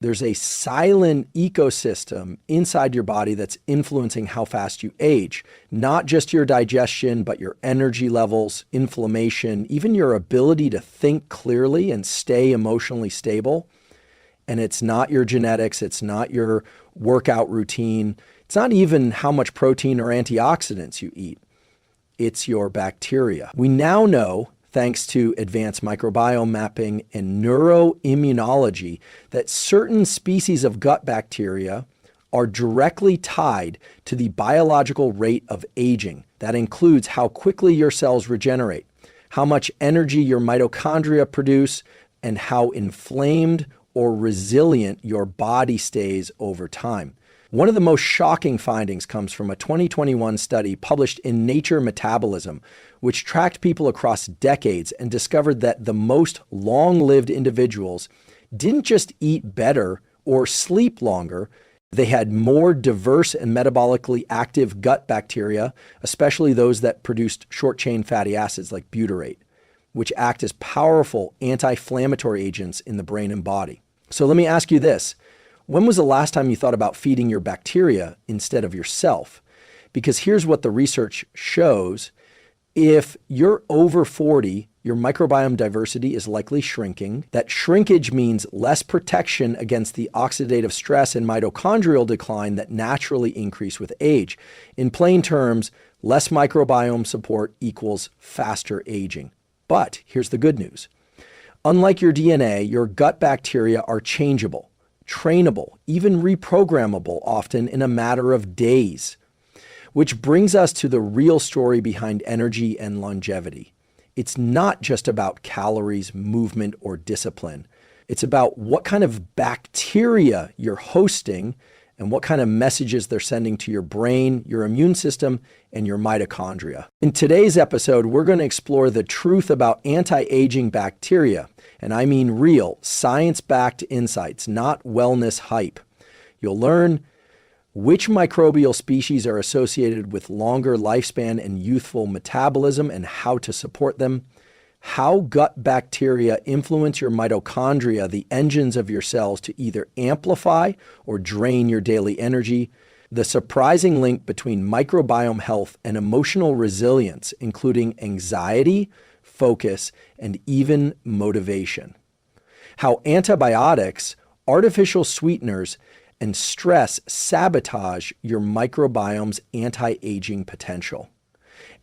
There's a silent ecosystem inside your body that's influencing how fast you age. Not just your digestion, but your energy levels, inflammation, even your ability to think clearly and stay emotionally stable. And it's not your genetics, it's not your workout routine, it's not even how much protein or antioxidants you eat. It's your bacteria. We now know, thanks to advanced microbiome mapping and neuroimmunology, that certain species of gut bacteria are directly tied to the biological rate of aging. That includes how quickly your cells regenerate, how much energy your mitochondria produce, and how inflamed or resilient your body stays over time. One of the most shocking findings comes from a 2021 study published in Nature Metabolism, which tracked people across decades and discovered that the most long-lived individuals didn't just eat better or sleep longer, they had more diverse and metabolically active gut bacteria, especially those that produced short-chain fatty acids like butyrate, which act as powerful anti-inflammatory agents in the brain and body. So let me ask you this. When was the last time you thought about feeding your bacteria instead of yourself? Because here's what the research shows. If you're over 40, your microbiome diversity is likely shrinking. That shrinkage means less protection against the oxidative stress and mitochondrial decline that naturally increase with age. In plain terms, less microbiome support equals faster aging. But here's the good news. Unlike your DNA, your gut bacteria are changeable, trainable, even reprogrammable, often in a matter of days. Which brings us to the real story behind energy and longevity. It's not just about calories, movement, or discipline. It's about what kind of bacteria you're hosting and what kind of messages they're sending to your brain, your immune system, and your mitochondria. In today's episode, we're going to explore the truth about anti-aging bacteria. And I mean real, science-backed insights, not wellness hype. You'll learn which microbial species are associated with longer lifespan and youthful metabolism and how to support them, how gut bacteria influence your mitochondria, the engines of your cells, to either amplify or drain your daily energy, the surprising link between microbiome health and emotional resilience, including anxiety, focus, and even motivation. How antibiotics, artificial sweeteners, and stress sabotage your microbiome's anti-aging potential.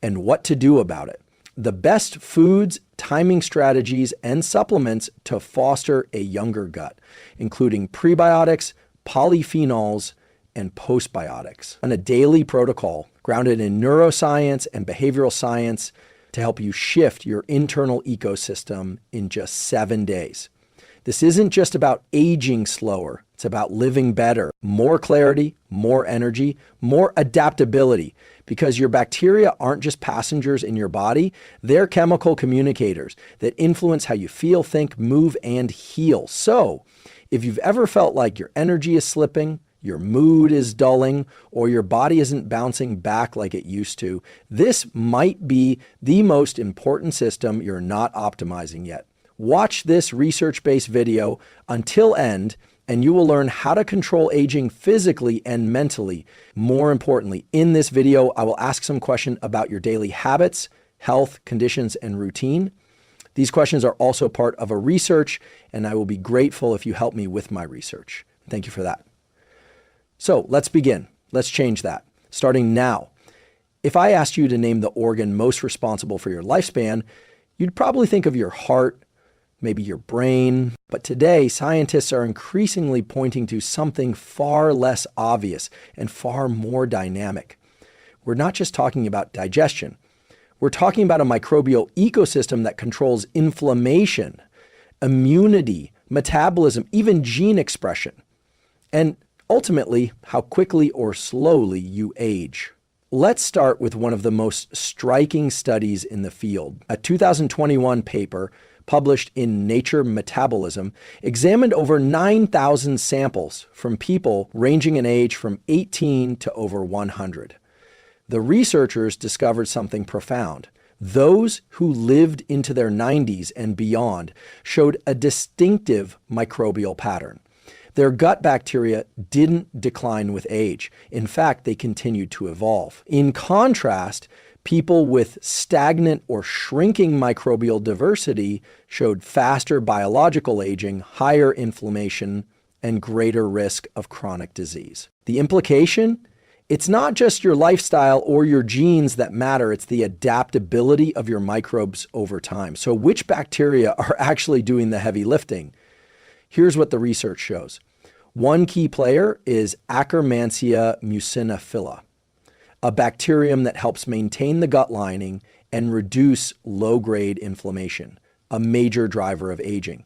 And what to do about it. The best foods, timing strategies, and supplements to foster a younger gut, including prebiotics, polyphenols, and postbiotics. On a daily protocol grounded in neuroscience and behavioral science, to help you shift your internal ecosystem in just 7 days. This isn't just about aging slower. It's about living better, more clarity, more energy, more adaptability, because your bacteria aren't just passengers in your body. They're chemical communicators that influence how you feel, think, move, and heal. So if you've ever felt like your energy is slipping, your mood is dulling, or your body isn't bouncing back like it used to, this might be the most important system you're not optimizing yet. Watch this research-based video until end, and you will learn how to control aging physically and mentally. More importantly, in this video, I will ask some questions about your daily habits, health, conditions, and routine. These questions are also part of a research, and I will be grateful if you help me with my research. Thank you for that. So let's begin. Let's change that, starting now. If I asked you to name the organ most responsible for your lifespan, you'd probably think of your heart, maybe your brain. But today, scientists are increasingly pointing to something far less obvious and far more dynamic. We're not just talking about digestion. We're talking about a microbial ecosystem that controls inflammation, immunity, metabolism, even gene expression, and ultimately, how quickly or slowly you age. Let's start with one of the most striking studies in the field. A 2021 paper published in Nature Metabolism examined over 9,000 samples from people ranging in age from 18 to over 100. The researchers discovered something profound. Those who lived into their 90s and beyond showed a distinctive microbial pattern. Their gut bacteria didn't decline with age. In fact, they continued to evolve. In contrast, people with stagnant or shrinking microbial diversity showed faster biological aging, higher inflammation, and greater risk of chronic disease. The implication? It's not just your lifestyle or your genes that matter, it's the adaptability of your microbes over time. So which bacteria are actually doing the heavy lifting? Here's what the research shows. One key player is Akkermansia muciniphila, a bacterium that helps maintain the gut lining and reduce low-grade inflammation, a major driver of aging.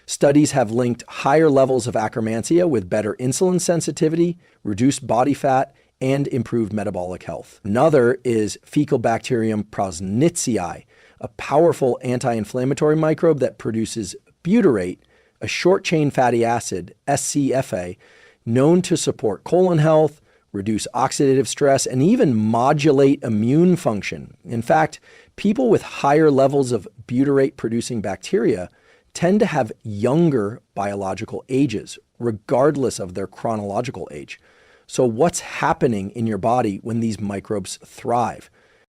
Studies have linked higher levels of Akkermansia with better insulin sensitivity, reduced body fat, and improved metabolic health. Another is Faecalibacterium prausnitzii, a powerful anti-inflammatory microbe that produces butyrate, a short-chain fatty acid, SCFA, known to support colon health, reduce oxidative stress, and even modulate immune function. In fact, people with higher levels of butyrate-producing bacteria tend to have younger biological ages, regardless of their chronological age. So what's happening in your body when these microbes thrive?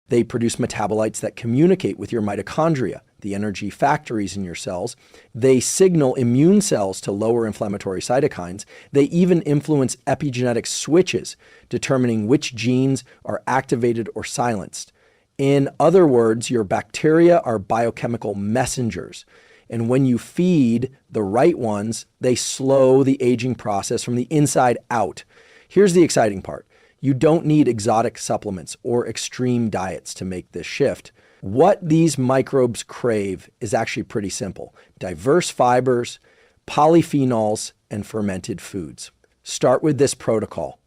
They produce metabolites that communicate with your mitochondria, the energy factories in your cells. They signal immune cells to lower inflammatory cytokines. They even influence epigenetic switches, determining which genes are activated or silenced. In other words, your bacteria are biochemical messengers. And when you feed the right ones, they slow the aging process from the inside out. Here's the exciting part. You don't need exotic supplements or extreme diets to make this shift. What these microbes crave is actually pretty simple. Diverse fibers, polyphenols, and fermented foods. Start with this protocol.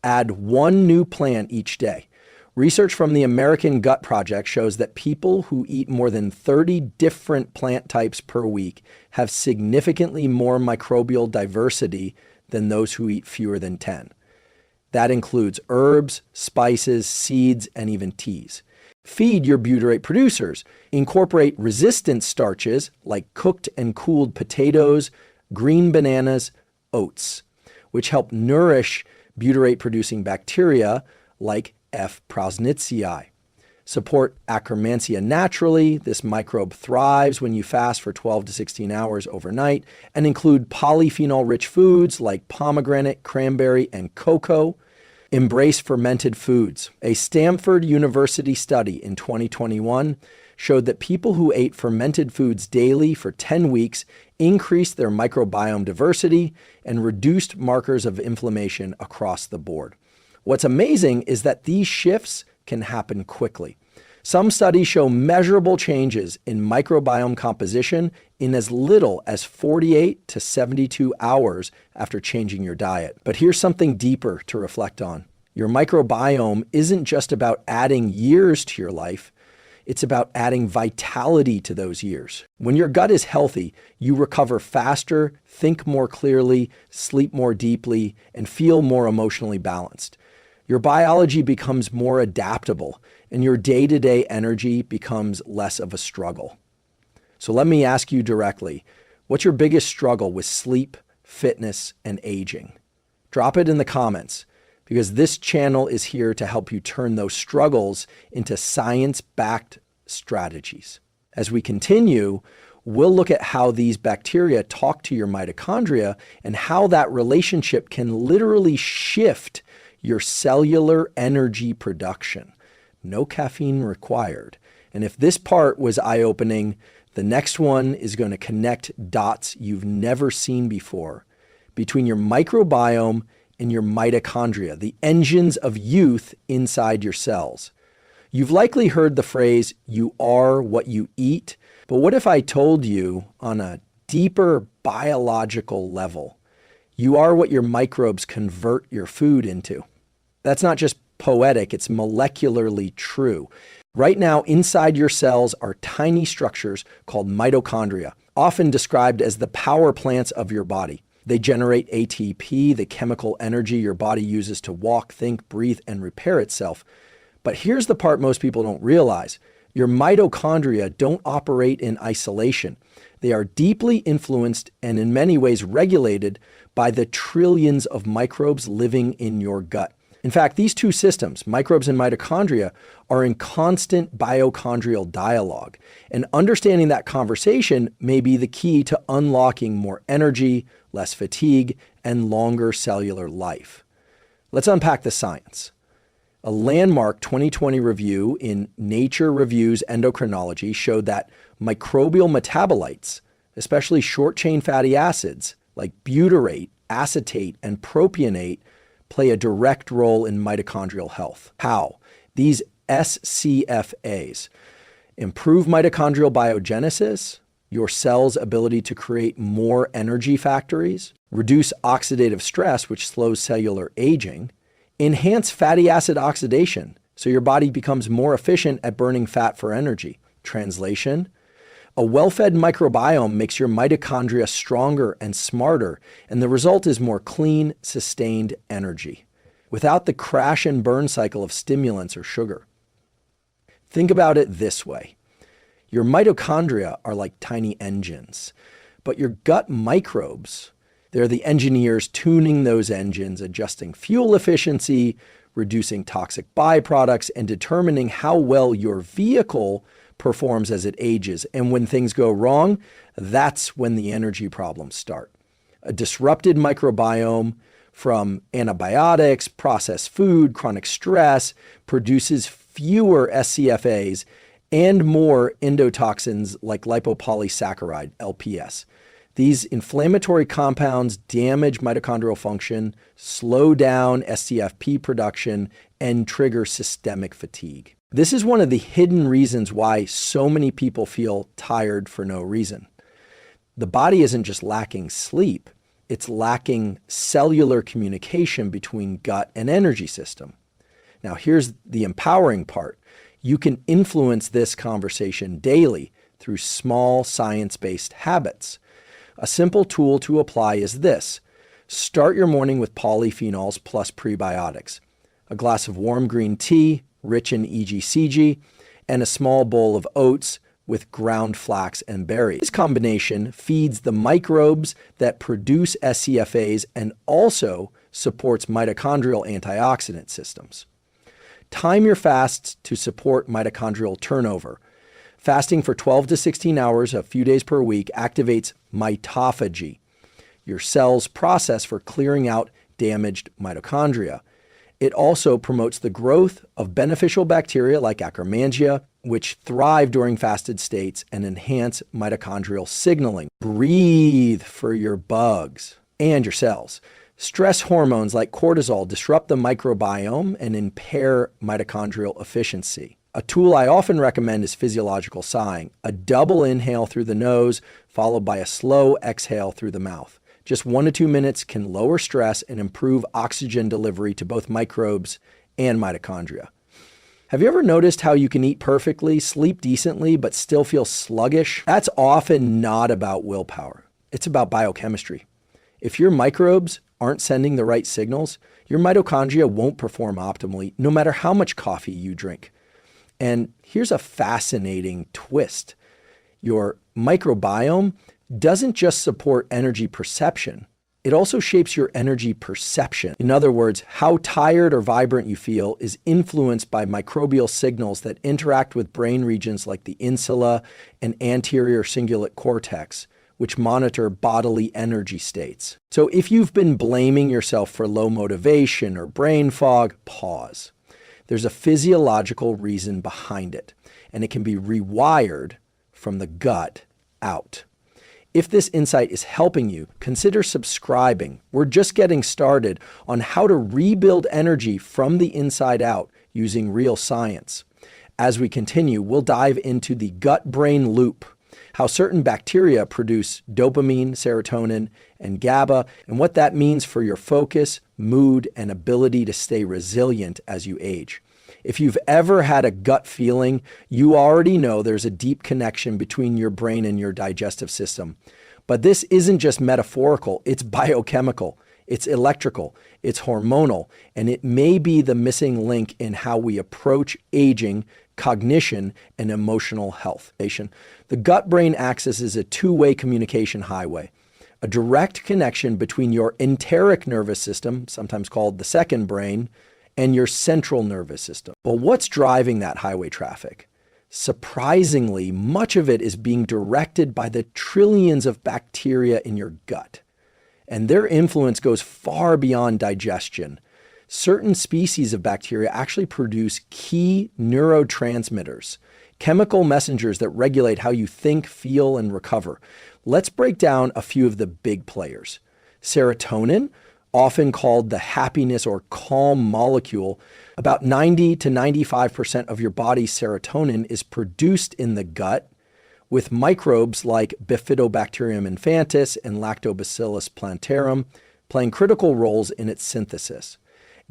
Add one new plant each day. Research from the American Gut Project shows that people who eat more than 30 different plant types per week have significantly more microbial diversity than those who eat fewer than 10. That includes herbs, spices, seeds, and even teas. Feed your butyrate producers. Incorporate resistant starches like cooked and cooled potatoes, green bananas, oats, which help nourish butyrate-producing bacteria like F. prausnitzii. Support Akkermansia naturally. This microbe thrives when you fast for 12 to 16 hours overnight, and include polyphenol-rich foods like pomegranate, cranberry, and cocoa. Embrace fermented foods. A Stanford University study in 2021 showed that people who ate fermented foods daily for 10 weeks increased their microbiome diversity and reduced markers of inflammation across the board. What's amazing is that these shifts can happen quickly. Some studies show measurable changes in microbiome composition in as little as 48 to 72 hours after changing your diet. But here's something deeper to reflect on. Your microbiome isn't just about adding years to your life, it's about adding vitality to those years. When your gut is healthy, you recover faster, think more clearly, sleep more deeply, and feel more emotionally balanced. Your biology becomes more adaptable, and your day-to-day energy becomes less of a struggle. So let me ask you directly, what's your biggest struggle with sleep, fitness, and aging? Drop it in the comments, because this channel is here to help you turn those struggles into science-backed strategies. As we continue, we'll look at how these bacteria talk to your mitochondria and how that relationship can literally shift your cellular energy production. No caffeine required. And if this part was eye-opening, the next one is going to connect dots you've never seen before between your microbiome and your mitochondria, the engines of youth inside your cells. You've likely heard the phrase, "you are what you eat," but what if I told you on a deeper biological level, you are what your microbes convert your food into? That's not just poetic, it's molecularly true. Right now, inside your cells are tiny structures called mitochondria, often described as the power plants of your body. They generate ATP, the chemical energy your body uses to walk, think, breathe, and repair itself. But here's the part most people don't realize. Your mitochondria don't operate in isolation. They are deeply influenced and in many ways regulated by the trillions of microbes living in your gut. In fact, these two systems, microbes and mitochondria, are in constant biochondrial dialogue. And understanding that conversation may be the key to unlocking more energy, less fatigue, and longer cellular life. Let's unpack the science. A landmark 2020 review in Nature Reviews Endocrinology showed that microbial metabolites, especially short-chain fatty acids like butyrate, acetate, and propionate, play a direct role in mitochondrial health. How? These SCFAs improve mitochondrial biogenesis, your cell's ability to create more energy factories, reduce oxidative stress, which slows cellular aging, enhance fatty acid oxidation, so your body becomes more efficient at burning fat for energy. Translation: a well-fed microbiome makes your mitochondria stronger and smarter, and the result is more clean, sustained energy, without the crash and burn cycle of stimulants or sugar. Think about it this way. Your mitochondria are like tiny engines, but your gut microbes, they're the engineers tuning those engines, adjusting fuel efficiency, reducing toxic byproducts, and determining how well your vehicle performs as it ages. And when things go wrong, that's when the energy problems start. A disrupted microbiome from antibiotics, processed food, chronic stress produces fewer SCFAs and more endotoxins like lipopolysaccharide, LPS. These inflammatory compounds damage mitochondrial function, slow down SCFP production, and trigger systemic fatigue. This is one of the hidden reasons why so many people feel tired for no reason. The body isn't just lacking sleep, it's lacking cellular communication between gut and energy system. Now, here's the empowering part. You can influence this conversation daily through small science-based habits. A simple tool to apply is this. Start your morning with polyphenols plus prebiotics, a glass of warm green tea, rich in EGCG, and a small bowl of oats with ground flax and berries. This combination feeds the microbes that produce SCFAs and also supports mitochondrial antioxidant systems. Time your fasts to support mitochondrial turnover. Fasting for 12 to 16 hours a few days per week activates mitophagy, your cell's process for clearing out damaged mitochondria. It also promotes the growth of beneficial bacteria like Akkermansia, which thrive during fasted states and enhance mitochondrial signaling. Breathe for your bugs and your cells. Stress hormones like cortisol disrupt the microbiome and impair mitochondrial efficiency. A tool I often recommend is physiological sighing, a double inhale through the nose followed by a slow exhale through the mouth. Just 1 to 2 minutes can lower stress and improve oxygen delivery to both microbes and mitochondria. Have you ever noticed how you can eat perfectly, sleep decently, but still feel sluggish? That's often not about willpower. It's about biochemistry. If your microbes aren't sending the right signals, your mitochondria won't perform optimally, no matter how much coffee you drink. And here's a fascinating twist. Your microbiome doesn't just support energy perception, it also shapes your energy perception. In other words, how tired or vibrant you feel is influenced by microbial signals that interact with brain regions like the insula and anterior cingulate cortex, which monitor bodily energy states. So if you've been blaming yourself for low motivation or brain fog, pause. There's a physiological reason behind it, and it can be rewired from the gut out. If this insight is helping you, consider subscribing. We're just getting started on how to rebuild energy from the inside out using real science. As we continue, we'll dive into the gut-brain loop, how certain bacteria produce dopamine, serotonin, and GABA, and what that means for your focus, mood, and ability to stay resilient as you age. If you've ever had a gut feeling, you already know there's a deep connection between your brain and your digestive system. But this isn't just metaphorical, it's biochemical, it's electrical, it's hormonal, and it may be the missing link in how we approach aging, cognition, and emotional health. The gut-brain axis is a two-way communication highway, a direct connection between your enteric nervous system, sometimes called the second brain, and your central nervous system. Well, what's driving that highway traffic? Surprisingly, much of it is being directed by the trillions of bacteria in your gut. And their influence goes far beyond digestion. Certain species of bacteria actually produce key neurotransmitters, chemical messengers that regulate how you think, feel, and recover. Let's break down a few of the big players. Serotonin, often called the happiness or calm molecule, about 90 to 95% of your body's serotonin is produced in the gut, with microbes like Bifidobacterium infantis and Lactobacillus plantarum playing critical roles in its synthesis.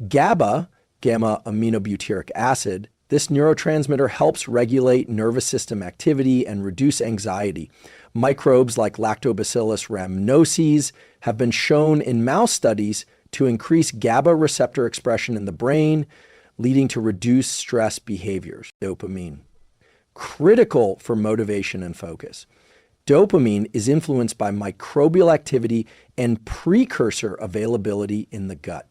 GABA, gamma-aminobutyric acid, this neurotransmitter helps regulate nervous system activity and reduce anxiety. Microbes like Lactobacillus rhamnosus have been shown in mouse studies to increase GABA receptor expression in the brain, leading to reduced stress behaviors. Dopamine, critical for motivation and focus. Dopamine is influenced by microbial activity and precursor availability in the gut.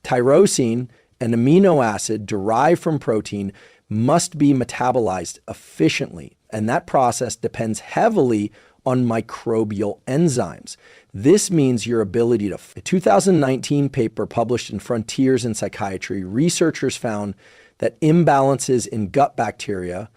Tyrosine, an amino acid derived from protein, must be metabolized efficiently, and that process depends heavily on microbial enzymes. This means your ability to... A 2019 paper published in Frontiers in Psychiatry, researchers found that imbalances in gut bacteria,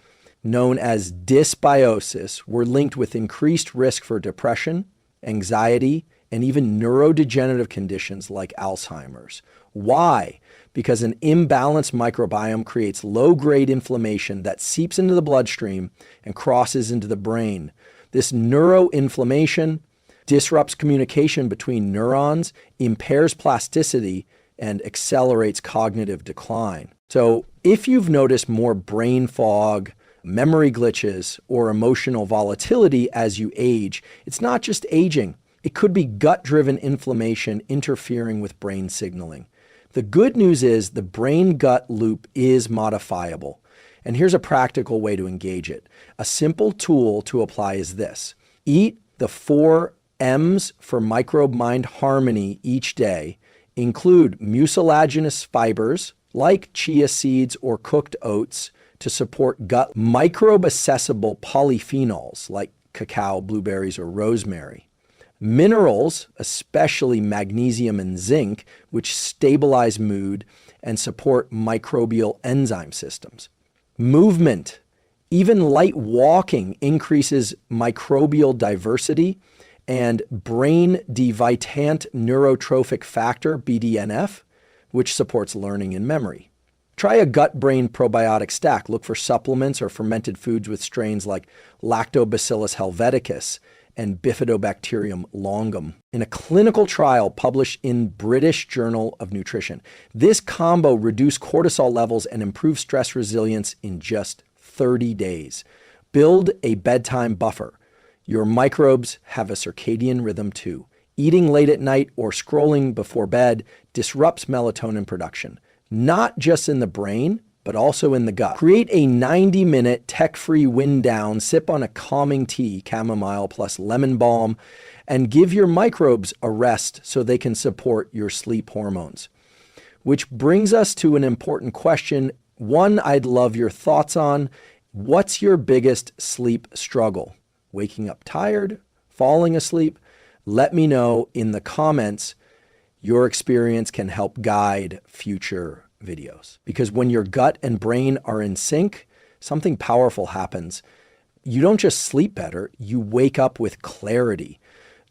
known as dysbiosis, were linked with increased risk for depression, anxiety, and even neurodegenerative conditions like Alzheimer's. Why? Because an imbalanced microbiome creates low-grade inflammation that seeps into the bloodstream and crosses into the brain. This neuroinflammation disrupts communication between neurons, impairs plasticity, and accelerates cognitive decline. So if you've noticed more brain fog, memory glitches, or emotional volatility as you age, it's not just aging. It could be gut-driven inflammation interfering with brain signaling. The good news is the brain-gut loop is modifiable. And here's a practical way to engage it. A simple tool to apply is this. Eat the 4 M's for microbe-mind harmony each day. Include mucilaginous fibers like chia seeds or cooked oats to support gut microbe-accessible polyphenols like cacao, blueberries, or rosemary. Minerals, especially magnesium and zinc, which stabilize mood and support microbial enzyme systems. Movement, even light walking, increases microbial diversity and brain devitant neurotrophic factor, BDNF, which supports learning and memory. Try a gut-brain probiotic stack. Look for supplements or fermented foods with strains like Lactobacillus helveticus and Bifidobacterium longum. In a clinical trial published in British Journal of Nutrition, this combo reduced cortisol levels and improved stress resilience in just 30 days. Build a bedtime buffer. Your microbes have a circadian rhythm too. Eating late at night or scrolling before bed disrupts melatonin production, not just in the brain, but also in the gut. Create a 90-minute tech-free wind down, sip on a calming tea, chamomile plus lemon balm, and give your microbes a rest so they can support your sleep hormones. Which brings us to an important question, one I'd love your thoughts on. What's your biggest sleep struggle? Waking up tired? Falling asleep? Let me know in the comments. Your experience can help guide future videos. Because when your gut and brain are in sync, something powerful happens. You don't just sleep better, you wake up with clarity.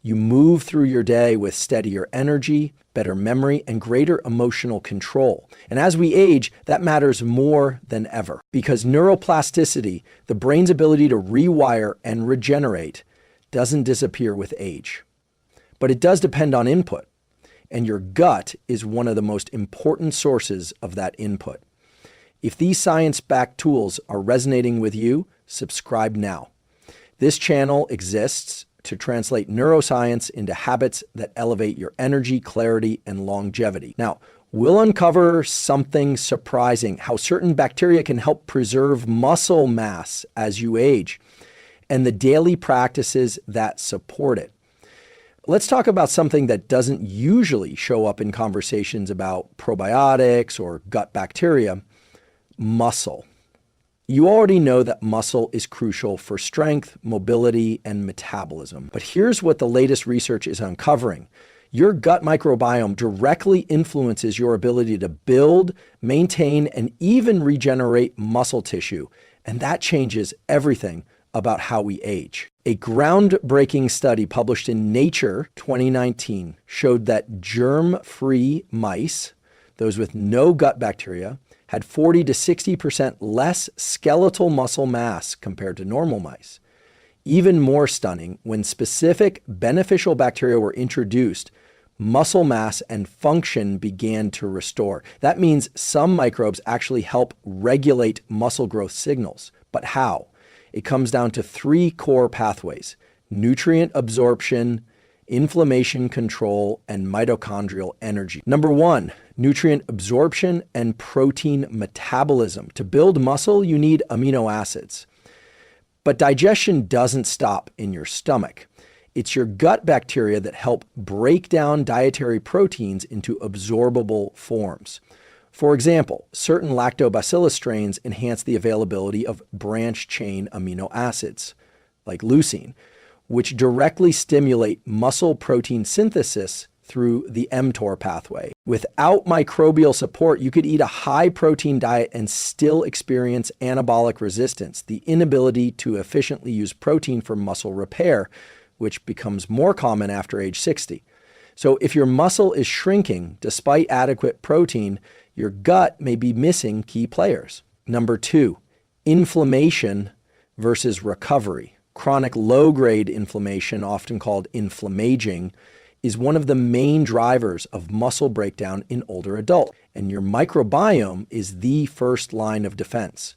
You move through your day with steadier energy, better memory, and greater emotional control. And as we age, that matters more than ever. Because neuroplasticity, the brain's ability to rewire and regenerate, doesn't disappear with age. But it does depend on input. And your gut is one of the most important sources of that input. If these science-backed tools are resonating with you, subscribe now. This channel exists to translate neuroscience into habits that elevate your energy, clarity, and longevity. Now, We'll uncover something surprising, how certain bacteria can help preserve muscle mass as you age, and the daily practices that support it. Let's talk about something that doesn't usually show up in conversations about probiotics or gut bacteria: muscle. You already know that muscle is crucial for strength, mobility, and metabolism. But here's what the latest research is uncovering. Your gut microbiome directly influences your ability to build, maintain, and even regenerate muscle tissue. And that changes everything about how we age. A groundbreaking study published in Nature 2019 showed that germ-free mice, those with no gut bacteria, had 40 to 60% less skeletal muscle mass compared to normal mice. Even more stunning, when specific beneficial bacteria were introduced, muscle mass and function began to restore. That means some microbes actually help regulate muscle growth signals. But how? It comes down to three core pathways: nutrient absorption, inflammation control, and mitochondrial energy. Number one, nutrient absorption and protein metabolism. To build muscle, you need amino acids. But digestion doesn't stop in your stomach. It's your gut bacteria that help break down dietary proteins into absorbable forms. For example, certain lactobacillus strains enhance the availability of branch-chain amino acids, like leucine, which directly stimulate muscle protein synthesis through the mTOR pathway. Without microbial support, you could eat a high-protein diet and still experience anabolic resistance, the inability to efficiently use protein for muscle repair, which becomes more common after age 60. So if your muscle is shrinking despite adequate protein, your gut may be missing key players. Number two, inflammation versus recovery. Chronic low-grade inflammation, often called inflammaging, is one of the main drivers of muscle breakdown in older adults, and your microbiome is the first line of defense.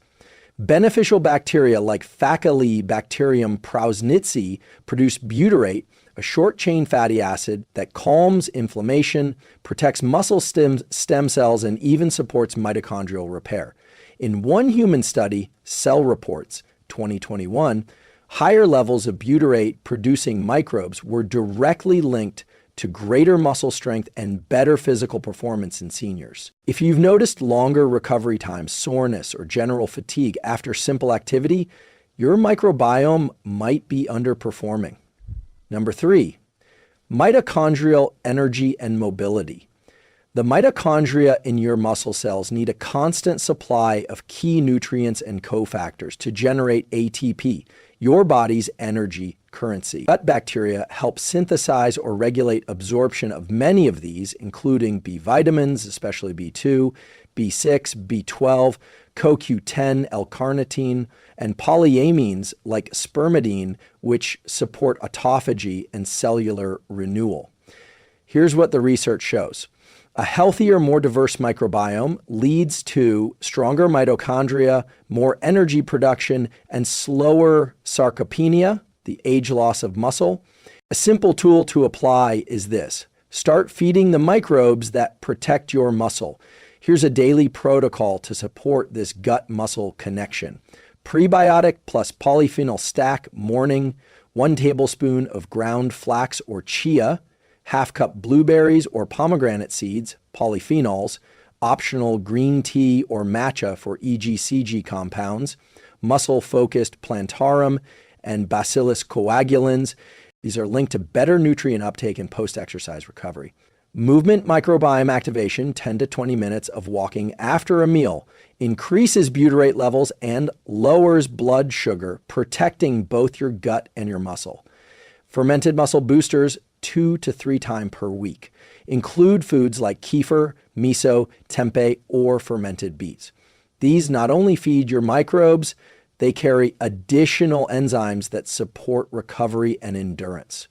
Beneficial bacteria like Faecalibacterium prausnitzii produce butyrate, a short-chain fatty acid that calms inflammation, protects muscle stem cells, and even supports mitochondrial repair. In one human study, Cell Reports 2021, higher levels of butyrate producing microbes were directly linked to greater muscle strength and better physical performance in seniors. If you've noticed longer recovery times, soreness, or general fatigue after simple activity, your microbiome might be underperforming. Number three, mitochondrial energy and mobility. The mitochondria in your muscle cells need a constant supply of key nutrients and cofactors to generate ATP, your body's energy currency. Gut bacteria help synthesize or regulate absorption of many of these, including B vitamins, especially B2, B6, B12, CoQ10, L-carnitine, and polyamines like spermidine, which support autophagy and cellular renewal. Here's what the research shows. A healthier, more diverse microbiome leads to stronger mitochondria, more energy production, and slower sarcopenia, the age loss of muscle. A simple tool to apply is this: start feeding the microbes that protect your muscle. Here's a daily protocol to support this gut-muscle connection. Prebiotic plus polyphenol stack morning, 1 tablespoon of ground flax or chia, half cup blueberries or pomegranate seeds, polyphenols, optional green tea or matcha for EGCG compounds, muscle-focused plantarum, and Bacillus coagulans. These are linked to better nutrient uptake and post-exercise recovery. Movement microbiome activation, 10 to 20 minutes of walking after a meal, increases butyrate levels and lowers blood sugar, protecting both your gut and your muscle. Fermented muscle boosters, 2 to 3 times per week. Include foods like kefir, miso, tempeh, or fermented beets. These not only feed your microbes, they carry additional enzymes that support recovery and endurance.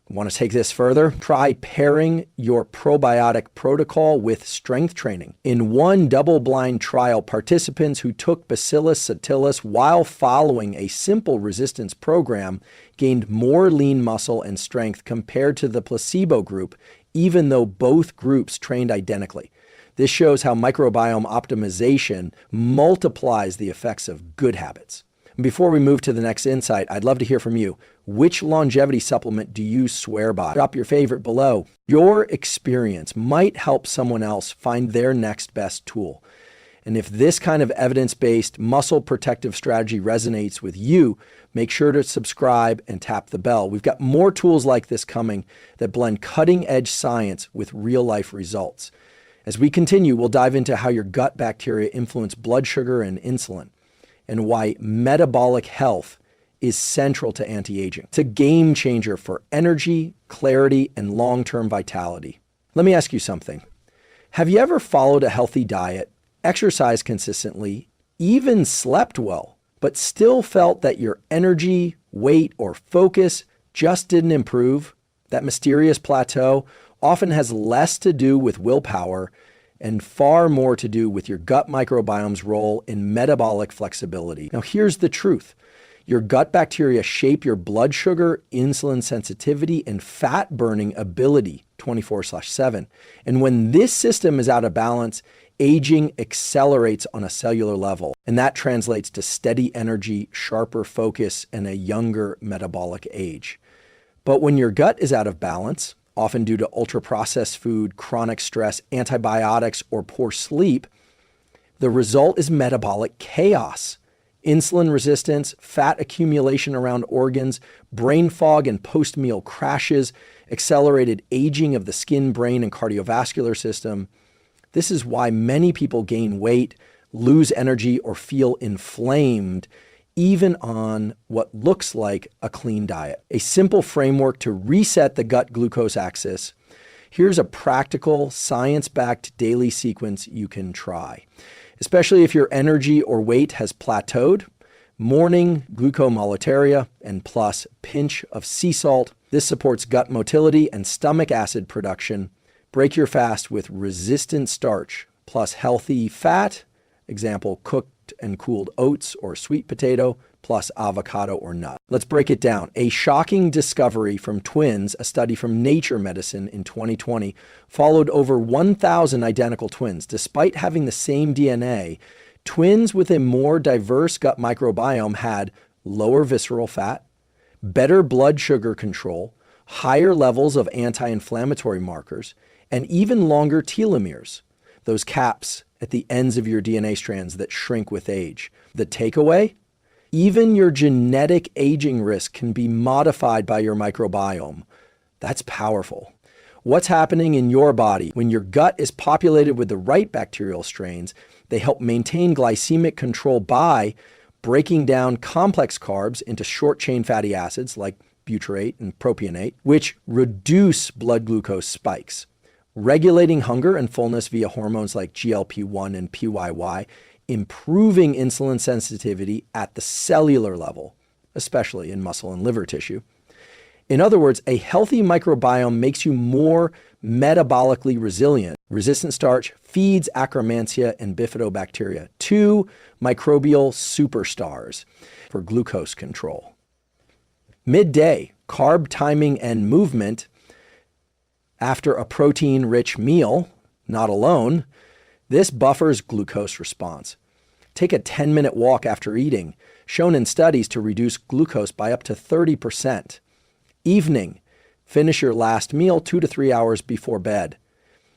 Want to take this further? Try pairing your probiotic protocol with strength training. In one double-blind trial, participants who took Bacillus subtilis while following a simple resistance program gained more lean muscle and strength compared to the placebo group, even though both groups trained identically. This shows how microbiome optimization multiplies the effects of good habits. Before we move to the next insight, I'd love to hear from you. Which longevity supplement do you swear by? Drop your favorite below. Your experience might help someone else find their next best tool. And if this kind of evidence-based muscle protective strategy resonates with you, make sure to subscribe and tap the bell. We've got more tools like this coming that blend cutting-edge science with real-life results. As we continue, we'll dive into how your gut bacteria influence blood sugar and insulin, and why metabolic health is central to anti-aging. It's a game changer for energy, clarity, and long-term vitality. Let me ask you something. Have you ever followed a healthy diet, exercised consistently, even slept well, but still felt that your energy, weight, or focus just didn't improve? That mysterious plateau often has less to do with willpower and far more to do with your gut microbiome's role in metabolic flexibility. Now, here's the truth. Your gut bacteria shape your blood sugar, insulin sensitivity, and fat burning ability 24/7. And when this system is out of balance, aging accelerates on a cellular level. And that translates to steady energy, sharper focus, and a younger metabolic age. But when your gut is out of balance, often due to ultra-processed food, chronic stress, antibiotics, or poor sleep, the result is metabolic chaos. Insulin resistance, fat accumulation around organs, brain fog and post-meal crashes, accelerated aging of the skin, brain, and cardiovascular system. This is why many people gain weight, lose energy, or feel inflamed, even on what looks like a clean diet. A simple framework to reset the gut glucose axis. Here's a practical, science-backed daily sequence you can try. Especially if your energy or weight has plateaued. Morning glucomalatoria and plus pinch of sea salt. This supports gut motility and stomach acid production. Break your fast with resistant starch plus healthy fat, example, cooked and cooled oats or sweet potato, plus avocado or nut. Let's break it down. A shocking discovery from twins, a study from Nature Medicine in 2020, followed over 1,000 identical twins. Despite having the same DNA, twins with a more diverse gut microbiome had lower visceral fat, better blood sugar control, higher levels of anti-inflammatory markers, and even longer telomeres, those caps at the ends of your DNA strands that shrink with age. The takeaway? Even your genetic aging risk can be modified by your microbiome. That's powerful. What's happening in your body? When your gut is populated with the right bacterial strains, they help maintain glycemic control by breaking down complex carbs into short-chain fatty acids like butyrate and propionate, which reduce blood glucose spikes. Regulating hunger and fullness via hormones like GLP-1 and PYY, improving insulin sensitivity at the cellular level, especially in muscle and liver tissue. In other words, a healthy microbiome makes you more metabolically resilient. Resistant starch feeds Akkermansia and bifidobacteria, two microbial superstars for glucose control. Midday, carb timing and movement after a protein-rich meal, not alone, this buffers glucose response. Take a 10-minute walk after eating, shown in studies to reduce glucose by up to 30%. Evening, finish your last meal 2 to 3 hours before bed.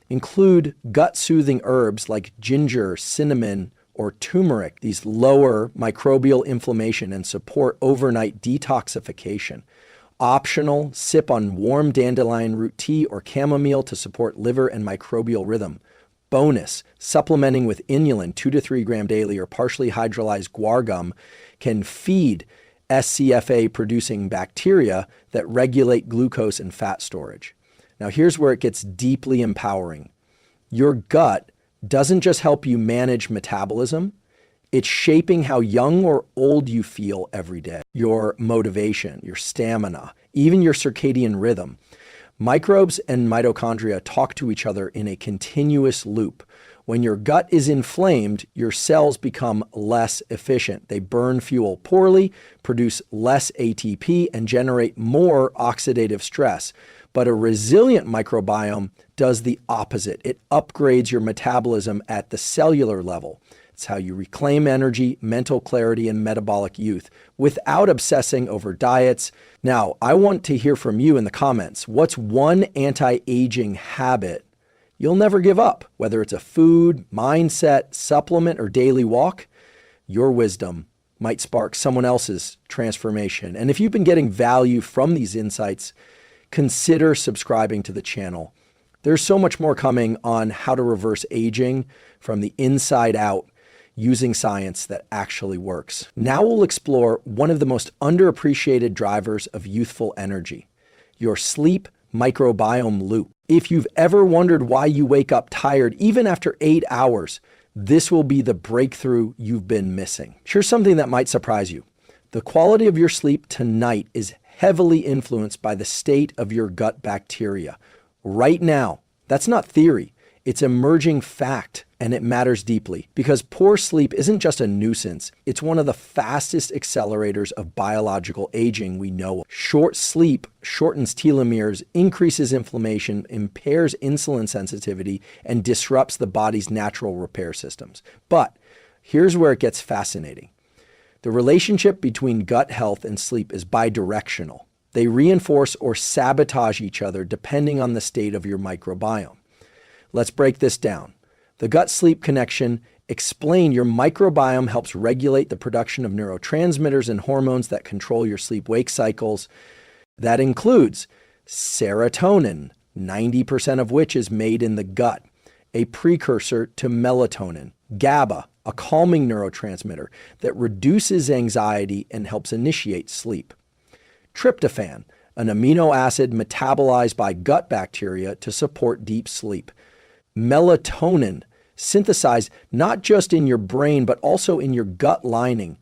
Include gut-soothing herbs like ginger, cinnamon, or turmeric. These lower microbial inflammation and support overnight detoxification. Optional, sip on warm dandelion root tea or chamomile to support liver and microbial rhythm. Bonus, supplementing with inulin 2 to 3 gram daily or partially hydrolyzed guar gum can feed SCFA producing bacteria that regulate glucose and fat storage. Now here's where it gets deeply empowering. Your gut doesn't just help you manage metabolism, it's shaping how young or old you feel every day. Your motivation, your stamina, even your circadian rhythm. Microbes and mitochondria talk to each other in a continuous loop. When your gut is inflamed, your cells become less efficient. They burn fuel poorly, produce less ATP, and generate more oxidative stress. But a resilient microbiome does the opposite. It upgrades your metabolism at the cellular level. It's how you reclaim energy, mental clarity, and metabolic youth without obsessing over diets. Now, I want to hear from you in the comments. What's one anti-aging habit you'll never give up? Whether it's a food, mindset, supplement, or daily walk, your wisdom might spark someone else's transformation. And if you've been getting value from these insights, consider subscribing to the channel. There's so much more coming on how to reverse aging from the inside out using science that actually works. Now we'll explore one of the most underappreciated drivers of youthful energy, your sleep microbiome loop. If you've ever wondered why you wake up tired even after 8 hours, this will be the breakthrough you've been missing. Here's something that might surprise you. The quality of your sleep tonight is heavily influenced by the state of your gut bacteria. Right now, that's not theory. It's emerging fact, and it matters deeply because poor sleep isn't just a nuisance. It's one of the fastest accelerators of biological aging we know. Short sleep shortens telomeres, increases inflammation, impairs insulin sensitivity, and disrupts the body's natural repair systems. But here's where it gets fascinating. The relationship between gut health and sleep is bidirectional. They reinforce or sabotage each other depending on the state of your microbiome. Let's break this down. The gut-sleep connection. Explain your microbiome helps regulate the production of neurotransmitters and hormones that control your sleep-wake cycles. That includes serotonin, 90% of which is made in the gut, a precursor to melatonin, GABA, a calming neurotransmitter that reduces anxiety and helps initiate sleep, tryptophan, an amino acid metabolized by gut bacteria to support deep sleep, melatonin, synthesized not just in your brain, but also in your gut lining.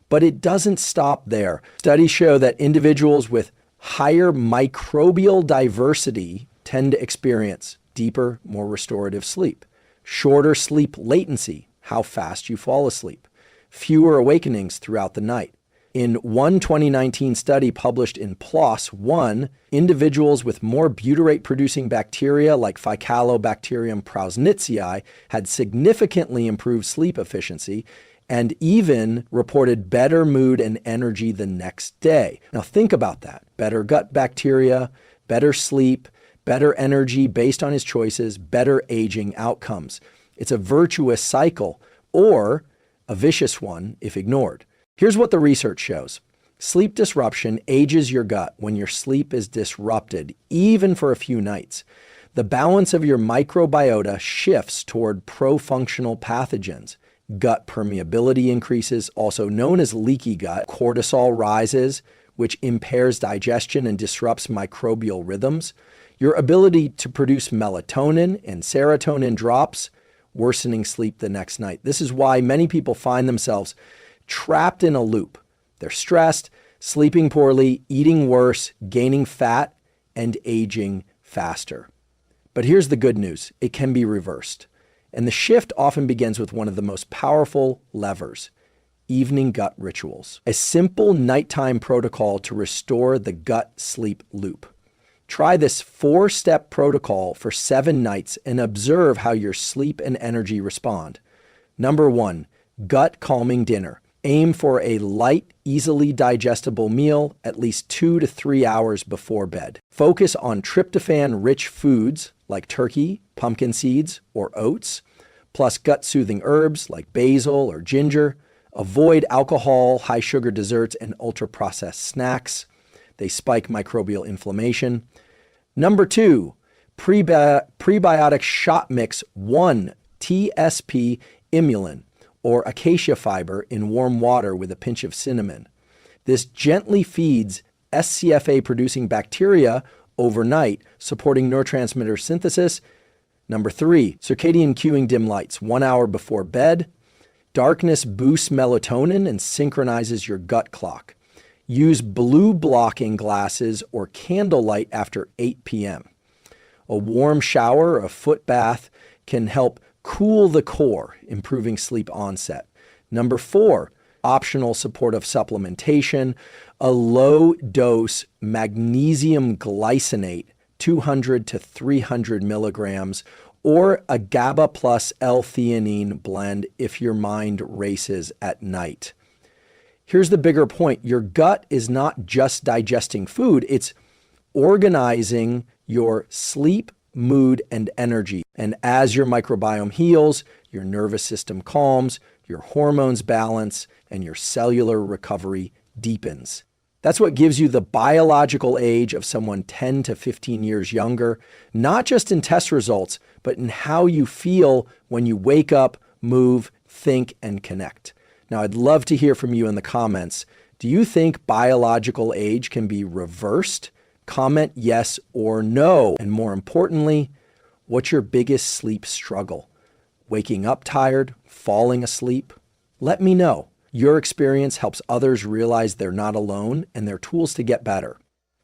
But it doesn't stop there. Studies show that individuals with higher microbial diversity tend to experience deeper, more restorative sleep, shorter sleep latency, how fast you fall asleep, fewer awakenings throughout the night. In one 2019 study published in PLOS One, individuals with more butyrate-producing bacteria like Faecalibacterium prausnitzii had significantly improved sleep efficiency and even reported better mood and energy the next day. Now think about that. Better gut bacteria, better sleep, better energy based on his choices, better aging outcomes. It's a virtuous cycle or a vicious one if ignored. Here's what the research shows. Sleep disruption ages your gut when your sleep is disrupted, even for a few nights. The balance of your microbiota shifts toward pro-functional pathogens. Gut permeability increases, also known as leaky gut. Cortisol rises, which impairs digestion and disrupts microbial rhythms. Your ability to produce melatonin and serotonin drops, worsening sleep the next night. This is why many people find themselves trapped in a loop. They're stressed, sleeping poorly, eating worse, gaining fat, and aging faster. But here's the good news. It can be reversed. And the shift often begins with one of the most powerful levers, evening gut rituals, a simple nighttime protocol to restore the gut sleep loop. Try this 4-step protocol for 7 nights and observe how your sleep and energy respond. Number 1, gut calming dinner. Aim for a light, easily digestible meal at least 2 to 3 hours before bed. Focus on tryptophan-rich foods like turkey, pumpkin seeds, or oats, plus gut-soothing herbs like basil or ginger. Avoid alcohol, high-sugar desserts, and ultra-processed snacks. They spike microbial inflammation. Number 2, prebiotic shot mix 1 TSP Imulin, or acacia fiber in warm water with a pinch of cinnamon. This gently feeds SCFA-producing bacteria overnight, supporting neurotransmitter synthesis. Number 3, circadian cueing dim lights 1 hour before bed. Darkness boosts melatonin and synchronizes your gut clock. Use blue blocking glasses or candlelight after 8 p.m. A warm shower or a foot bath can help cool the core, improving sleep onset. Number 4, optional supportive supplementation, a low-dose magnesium glycinate 200 to 300 milligrams, or a GABA plus L-theanine blend if your mind races at night. Here's the bigger point. Your gut is not just digesting food, it's organizing your sleep, mood, and energy. And as your microbiome heals, your nervous system calms, your hormones balance, and your cellular recovery deepens. That's what gives you the biological age of someone 10 to 15 years younger, not just in test results, but in how you feel when you wake up, move, think, and connect. Now, I'd love to hear from you in the comments. Do you think biological age can be reversed? Comment yes or no. And more importantly, what's your biggest sleep struggle? Waking up tired? Falling asleep? Let me know. Your experience helps others realize they're not alone and their tools to get better.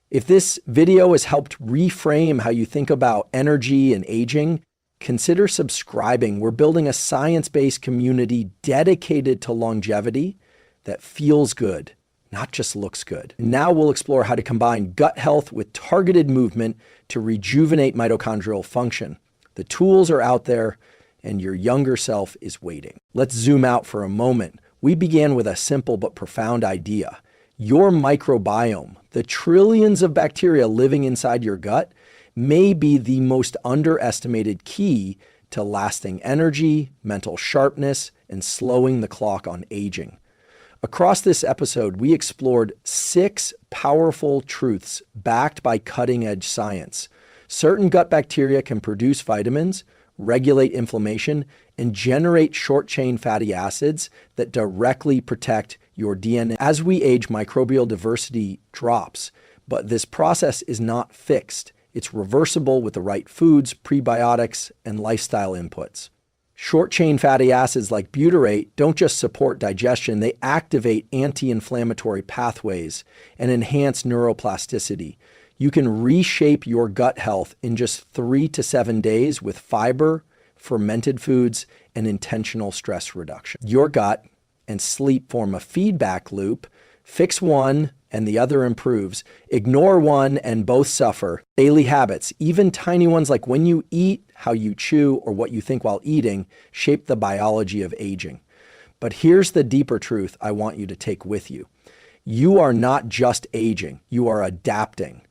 If this video has helped reframe how you think about energy and aging, consider subscribing. We're building a science-based community dedicated to longevity that feels good, not just looks good. Now we'll explore how to combine gut health with targeted movement to rejuvenate mitochondrial function. The tools are out there and your younger self is waiting. Let's zoom out for a moment. We began with a simple but profound idea. Your microbiome, the trillions of bacteria living inside your gut, may be the most underestimated key to lasting energy, mental sharpness, and slowing the clock on aging. Across this episode, we explored 6 powerful truths backed by cutting-edge science. Certain gut bacteria can produce vitamins, regulate inflammation, and generate short-chain fatty acids that directly protect your DNA. As we age, microbial diversity drops, but this process is not fixed. It's reversible with the right foods, prebiotics, and lifestyle inputs. Short-chain fatty acids like butyrate don't just support digestion, they activate anti-inflammatory pathways and enhance neuroplasticity. You can reshape your gut health in just 3 to 7 days with fiber, fermented foods, and intentional stress reduction. Your gut and sleep form a feedback loop. Fix one and the other improves. Ignore one and both suffer. Daily habits, even tiny ones like when you eat, how you chew, or what you think while eating, shape the biology of aging. But here's the deeper truth I want you to take with you. You are not just aging, you are adapting.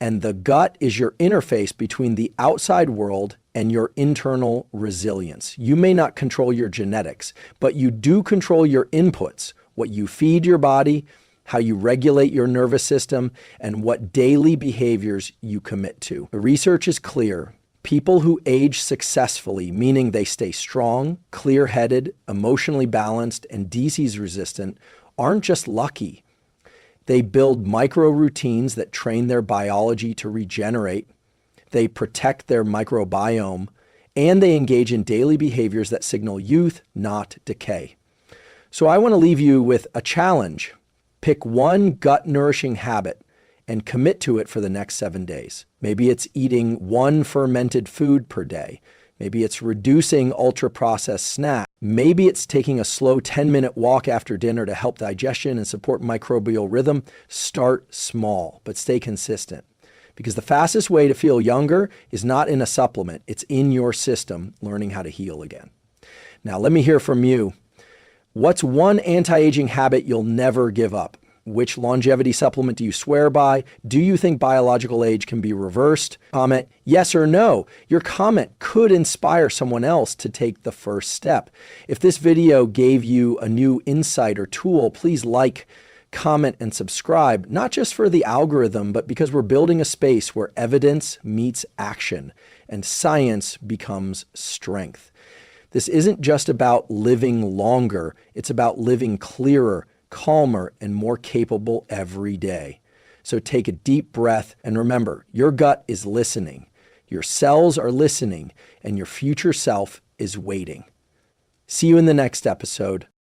And the gut is your interface between the outside world and your internal resilience. You may not control your genetics, but you do control your inputs, what you feed your body, how you regulate your nervous system, and what daily behaviors you commit to. The research is clear. People who age successfully, meaning they stay strong, clear-headed, emotionally balanced, and disease-resistant, aren't just lucky. They build micro routines that train their biology to regenerate. They protect their microbiome, and they engage in daily behaviors that signal youth, not decay. So I want to leave you with a challenge. Pick one gut-nourishing habit and commit to it for the next 7 days. Maybe it's eating one fermented food per day. Maybe it's reducing ultra-processed snacks. Maybe it's taking a slow 10-minute walk after dinner to help digestion and support microbial rhythm. Start small, but stay consistent. Because the fastest way to feel younger is not in a supplement, it's in your system, learning how to heal again. Now, let me hear from you. What's one anti-aging habit you'll never give up? Which longevity supplement do you swear by? Do you think biological age can be reversed? Comment yes or no. Your comment could inspire someone else to take the first step. If this video gave you a new insight or tool, please like, comment, and subscribe, not just for the algorithm, but because we're building a space where evidence meets action and science becomes strength. This isn't just about living longer, it's about living clearer, calmer, and more capable every day. So take a deep breath and remember, your gut is listening, your cells are listening, and your future self is waiting. See you in the next episode.